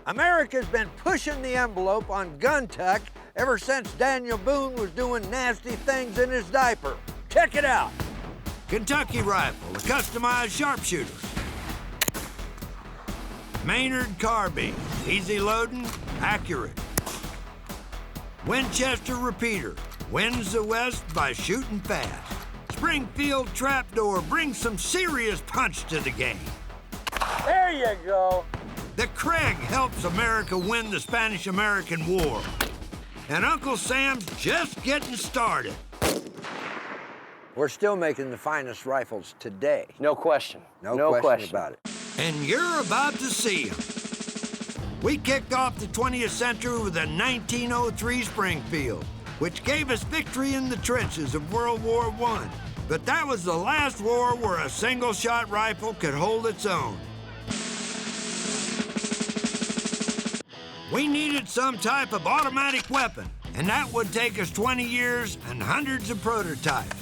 America's been pushing the envelope on gun tech ever since Daniel Boone was doing nasty things in his diaper. Check it out. Kentucky rifle, a customized sharpshooter. Maynard carbine, easy loading, accurate. Winchester repeater, wins the West by shooting fast. Springfield trapdoor brings some serious punch to the game. There you go. The Craig helps America win the Spanish-American War. And Uncle Sam's just getting started. We're still making the finest rifles today. No question. No question about it. And you're about to see them. We kicked off the 20th century with a 1903 Springfield, which gave us victory in the trenches of World War I. But that was the last war where a single-shot rifle could hold its own. We needed some type of automatic weapon, and that would take us 20 years and hundreds of prototypes.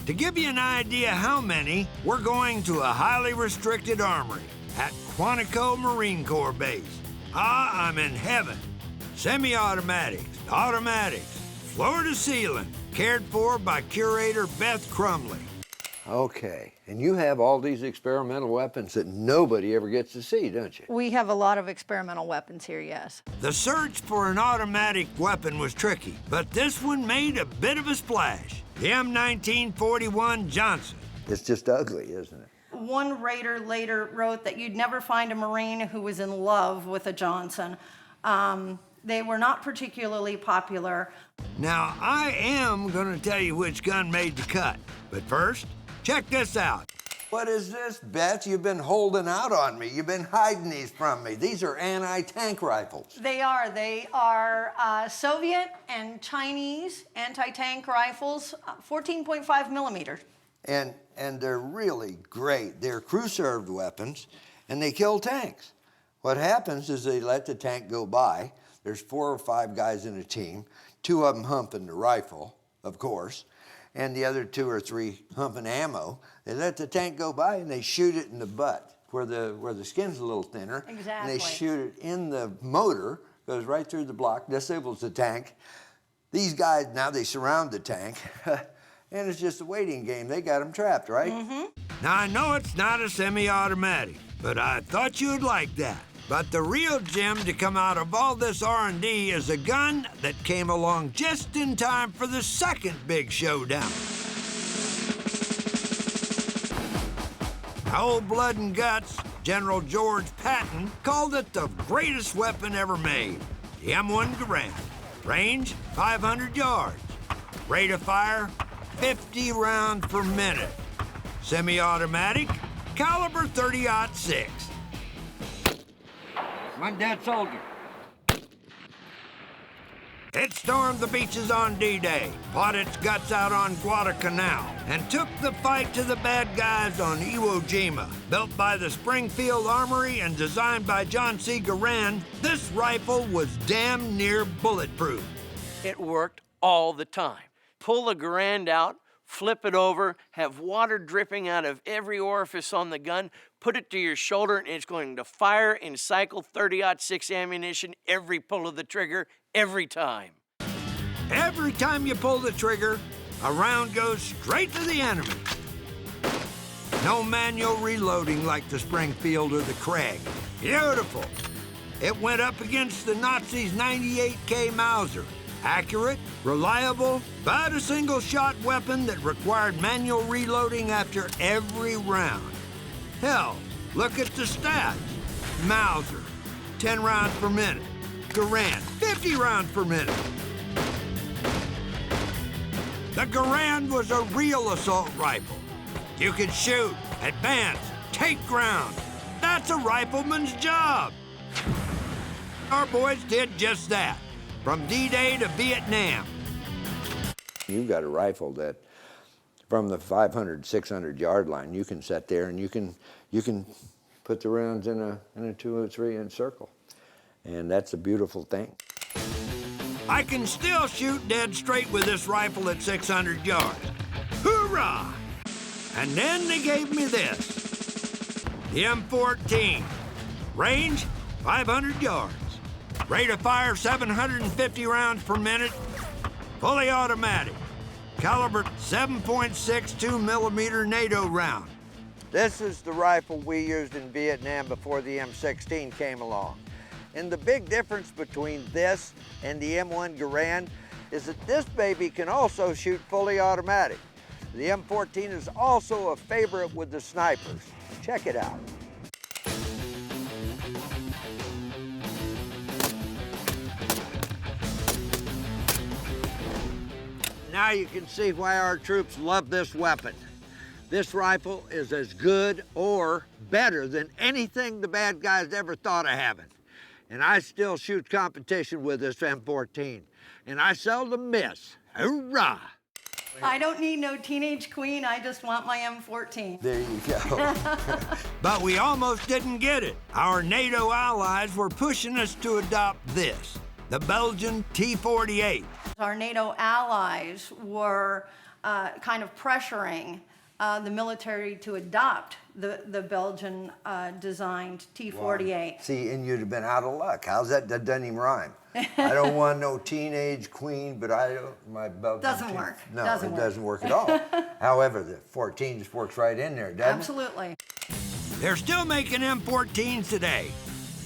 To give you an idea how many, we're going to a highly restricted armory at Quantico Marine Corps Base. Ah, I'm in heaven. Semi-automatics, automatics, floor to ceiling, cared for by curator Beth Crumley. Okay, and you have all these experimental weapons that nobody ever gets to see, don't you? We have a lot of experimental weapons here, yes. The search for an automatic weapon was tricky, but this one made a bit of a splash. The M1941 Johnson. It's just ugly, isn't it? One raider later wrote that you'd never find a Marine who was in love with a Johnson. They were not particularly popular. Now, I am gonna tell you which gun made the cut, but first, check this out. What is this, Beth? You've been holding out on me. You've been hiding these from me. These are anti-tank rifles. They are. They are Soviet and Chinese anti-tank rifles, 14.5 millimeter. And they're really great. They're crew-served weapons, and they kill tanks. What happens is they let the tank go by. There's 4 or 5 guys in a team, 2 of them humping the rifle, of course, and the other 2 or 3 humping ammo. They let the tank go by and they shoot it in the butt, where the skin's a little thinner. Exactly. And they shoot it in the motor, goes right through the block, disables the tank. These guys, now they surround the tank, and it's just a waiting game. They got them trapped, right? Mm-hmm. Now, I know it's not a semi-automatic, but I thought you'd like that. But the real gem to come out of all this R&D is a gun that came along just in time for the second big showdown. Old Blood and Guts, General George Patton, called it the greatest weapon ever made. The M1 Garand. Range, 500 yards. Rate of fire, 50 rounds per minute. Semi-automatic, caliber .30-06. One dead soldier. It stormed the beaches on D-Day, fought its guts out on Guadalcanal, and took the fight to the bad guys on Iwo Jima. Built by the Springfield Armory and designed by John C. Garand, this rifle was damn near bulletproof. It worked all the time. Pull the Garand out, flip it over, have water dripping out of every orifice on the gun, put it to your shoulder, and it's going to fire and cycle .30-06 ammunition every pull of the trigger, every time. Every time you pull the trigger, a round goes straight to the enemy. No manual reloading like the Springfield or the Craig. Beautiful. It went up against the Nazis' 98K Mauser. Accurate, reliable, but a single-shot weapon that required manual reloading after every round. Hell, look at the stats. Mauser, 10 rounds per minute. Garand, 50 rounds per minute. The Garand was a real assault rifle. You could shoot, advance, take ground. That's a rifleman's job. Our boys did just that, from D-Day to Vietnam. You've got a rifle that, from the 500, 600 yard line, you can sit there and you can put the rounds in a 2 or 3 inch circle. And that's a beautiful thing. I can still shoot dead straight with this rifle at 600 yards. Hoorah! And then they gave me this. The M14. Range, 500 yards. Rate of fire 750 rounds per minute. Fully automatic. Caliber 7.62 millimeter NATO round. This is the rifle we used in Vietnam before the M16 came along. And the big difference between this and the M1 Garand is that this baby can also shoot fully automatic. The M14 is also a favorite with the snipers. Check it out. Now you can see why our troops love this weapon. This rifle is as good or better than anything the bad guys ever thought of having. And I still shoot competition with this M14, and I seldom miss. Hoorah! I don't need no teenage queen, I just want my M14. There you go. But we almost didn't get it. Our NATO allies were pushing us to adopt this, the Belgian T-48. Our NATO allies were kind of pressuring the military to adopt the Belgian designed T-48. See, and you'd have been out of luck. How's that? That doesn't even rhyme. I don't want no teenage queen, but my Belgian Doesn't work. No, Doesn't it work. doesn't work at all. However, the 14 just works right in there, doesn't Absolutely. They're still making M14s today,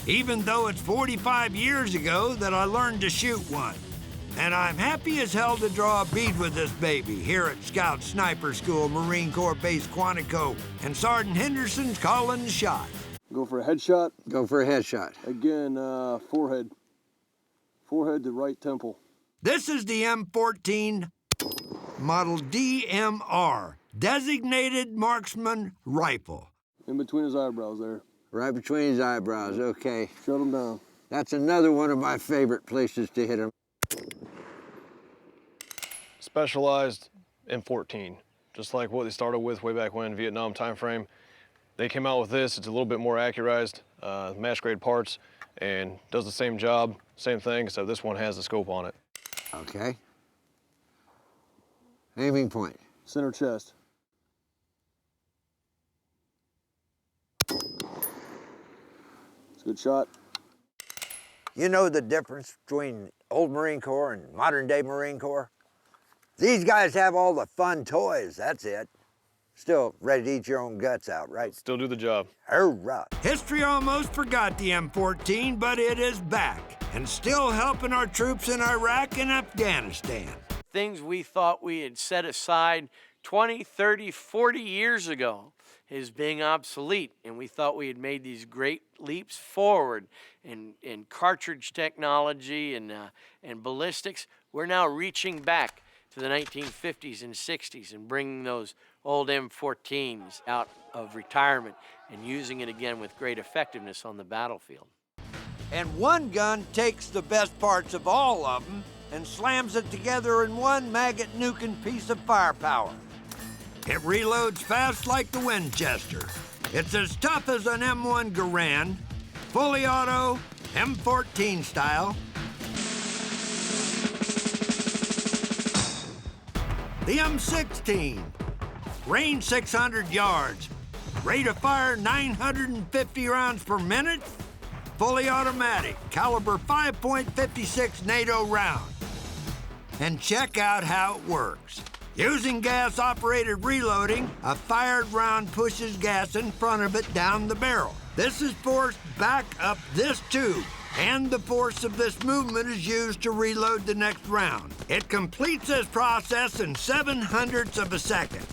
even though it's 45 years ago that I learned to shoot one. And I'm happy as hell to draw a bead with this baby here at Scout Sniper School, Marine Corps Base Quantico, and Sergeant Henderson's calling the shots. Go for a headshot. it? Go for a headshot. Again, forehead. Forehead to right temple. This is the M14 Model DMR, Designated Marksman Rifle. In between his eyebrows there. Right between his eyebrows, okay. Shut him down. That's another one of my favorite places to hit him. Specialized M14, just like what they started with way back when, Vietnam time frame. They came out with this. It's a little bit more accurized, mass grade parts, and does the same job, same thing, except this one has a scope on it. Okay. Aiming point. Center chest. It's a good shot. You know the difference between old Marine Corps and modern day Marine Corps? These guys have all the fun toys, that's it. Still ready to eat your own guts out, right? Still do the job. Hoorah. History almost forgot the M14, but it is back and still helping our troops in Iraq and Afghanistan. Things we thought we had set aside 20, 30, 40 years ago is being obsolete, and we thought we had made these great leaps forward in cartridge technology and ballistics. We're now reaching back to the 1950s and 60s and bringing those old M14s out of retirement and using it again with great effectiveness on the battlefield. And one gun takes the best parts of all of them and slams it together in one maggot-nuking piece of firepower. It reloads fast like the Winchester. It's as tough as an M1 Garand, fully auto, M14 style. The M16, range 600 yards, rate of fire 950 rounds per minute, fully automatic, caliber 5.56 NATO round. And check out how it works. Using gas-operated reloading, a fired round pushes gas in front of it down the barrel. This is forced back up this tube, and the force of this movement is used to reload the next round. It completes this process in 0.07 of a second.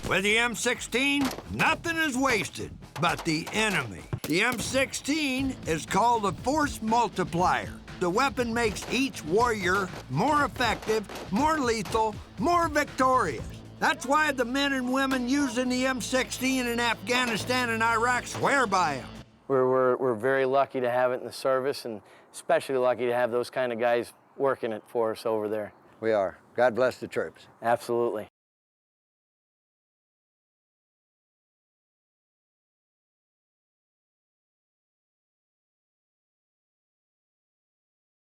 With the M16, nothing is wasted but the enemy. The M16 is called a force multiplier. The weapon makes each warrior more effective, more lethal, more victorious. That's why the men and women using the M16 in Afghanistan and Iraq swear by them. We're very lucky to have it in the service, and especially lucky to have those kind of guys working it for us over there. We are. God bless the troops. Absolutely.